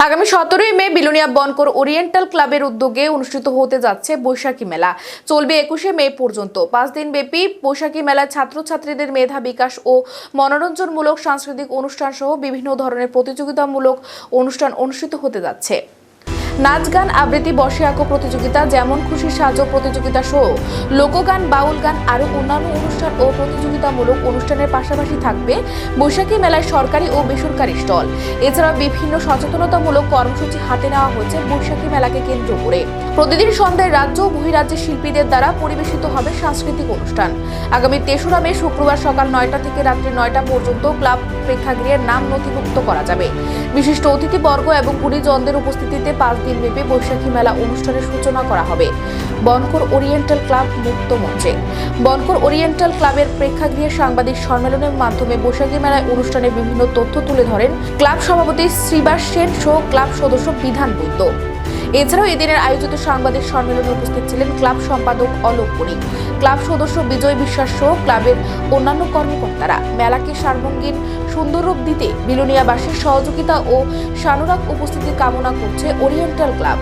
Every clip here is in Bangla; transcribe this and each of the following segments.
আগামী 17 মে বিলোনিয়া বনকর ওরিয়েন্টাল ক্লাবের উদ্যোগে অনুষ্ঠিত হতে যাচ্ছে বৈশাখী মেলা। চলবে 21 মে পর্যন্ত। 5 দিন ব্যাপী বৈশাখী মেলায় ছাত্রছাত্রীদের মেধা বিকাশ ও মনোরঞ্জনমূলক সাংস্কৃতিক অনুষ্ঠান সহ বিভিন্ন ধরনের প্রতিযোগিতামূলক অনুষ্ঠান অনুষ্ঠিত হতে যাচ্ছে। নাচ গান আবৃত্তি বসে আঁকো প্রতিযোগিতা, যেমন খুশি সাজো প্রতিযোগিতা সহ লোকগান, বাউল গান আরো অন্যান্য অনুষ্ঠান ও প্রতিযোগিতামূলক অনুষ্ঠানের পাশাপাশি থাকবে বৈশাখী মেলায় সরকারি ও বেসরকারি স্টল। এছাড়াও বিভিন্ন সচেতনতামূলক কর্মসূচি হাতে নেওয়া হয়েছে বৈশাখী মেলাকে কেন্দ্র করে। প্রতিদিন সন্ধ্যায় রাজ্য ও বহিরাজ্যের শিল্পীদের দ্বারা পরিবেশিত হবে সাংস্কৃতিক অনুষ্ঠান। আগামী 3রা মে শুক্রবার সকাল 9টা থেকে রাত্রি 9টা পর্যন্ত ক্লাব প্রেক্ষাগৃহের নাম নথিভুক্ত করা যাবে। বিশিষ্ট অতিথিবর্গ এবং গুণীজনদের উপস্থিতিতে 5 দিনব্যাপী বৈশাখী মেলা অনুষ্ঠানের সূচনা করা হবে বনকর ওরিয়েন্টাল ক্লাব মুক্ত মঞ্চে। বনকর ওরিয়েন্টাল ক্লাবের প্রেক্ষাগৃহে সাংবাদিক সম্মেলনের মাধ্যমে বৈশাখী মেলায় অনুষ্ঠানের বিভিন্ন তথ্য তুলে ধরেন ক্লাব সভাপতি শ্রীবাস সেন সহ ক্লাব সদস্য বিধান বৈদ্য। এছাড়াও এদিনের আয়োজিত সাংবাদিক সম্মেলনে উপস্থিত ছিলেন ক্লাব সম্পাদক অলোক বণিক, ক্লাব সদস্য বিজয় বিশ্বাস সহ ক্লাবের অন্যান্য কর্মকর্তারা। মেলাকে সার্বঙ্গীন সুন্দর রূপ দিতে বিলোনিয়াবাসীর সহযোগিতা ও সানুরাগ উপস্থিতি কামনা করছে ওরিয়েন্টাল ক্লাব।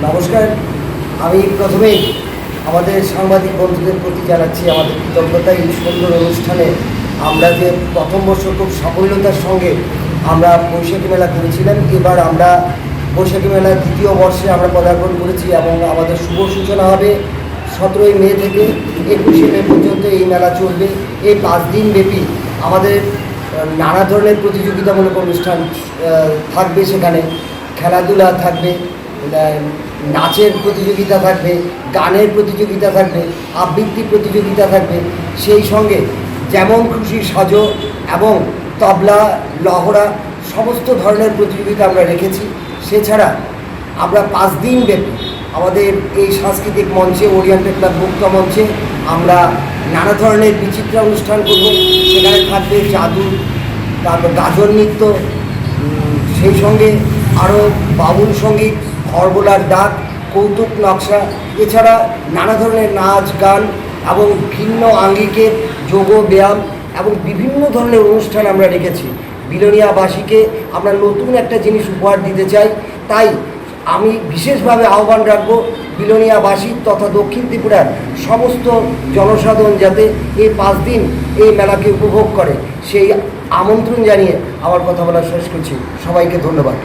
নমস্কার, আমি প্রথমেই আমাদের সাংবাদিক বন্ধুদের প্রতি জানাচ্ছি আমাদের কৃতজ্ঞতা। এই সুন্দর অনুষ্ঠানে আমরা যে প্রথম বর্ষ খুব সাফল্যতার সঙ্গে আমরা বৈশাখী মেলা করেছিলাম, এবার আমরা বৈশাখী মেলার 2য় বর্ষে আমরা পদার্পণ করেছি এবং আমাদের শুভ সূচনা হবে 17 মে থেকে 21 মে পর্যন্ত এই মেলা চলবে। এই 5 দিন ব্যাপী আমাদের নানা ধরনের প্রতিযোগিতামূলক অনুষ্ঠান থাকবে। সেখানে খেলাধুলা থাকবে, নাচের প্রতিযোগিতা থাকবে, গানের প্রতিযোগিতা থাকবে, আবৃত্তি প্রতিযোগিতা থাকবে। সেই সঙ্গে যেমন খুশি সাজো এবং তবলা, লহরা সমস্ত ধরনের প্রতিযোগিতা আমরা রেখেছি। সেছাড়া আমরা 5 দিন ব্যাপী আমাদের এই সাংস্কৃতিক মঞ্চে, ওরিয়েন্টাল ক্লাব মুক্ত মঞ্চে আমরা নানা ধরনের বিচিত্র অনুষ্ঠান করব। সেখানে থাকবে জাদু, তারপর গাজন নৃত্য, সেই সঙ্গে আরও বাউল সঙ্গীত, হরবোলার ডাক, কৌতুক নকশা, এছাড়া নানা ধরনের নাচ গান এবং ভিন্ন আঙ্গিকের যোগ ব্যায়াম এবং বিভিন্ন ধরনের অনুষ্ঠান আমরা রেখেছি। বিলোনিয়াবাসীকে আমরা নতুন একটা জিনিস উপহার দিতে চাই। তাই আমি বিশেষভাবে আহ্বান রাখবো বিলোনিয়াবাসী তথা দক্ষিণ ত্রিপুরার সমস্ত জনসাধারণ যাতে এই 5 দিন এই মেলাকে উপভোগ করে, সেই আমন্ত্রণ জানিয়ে আমার কথা বলা শেষ করছি। সবাইকে ধন্যবাদ।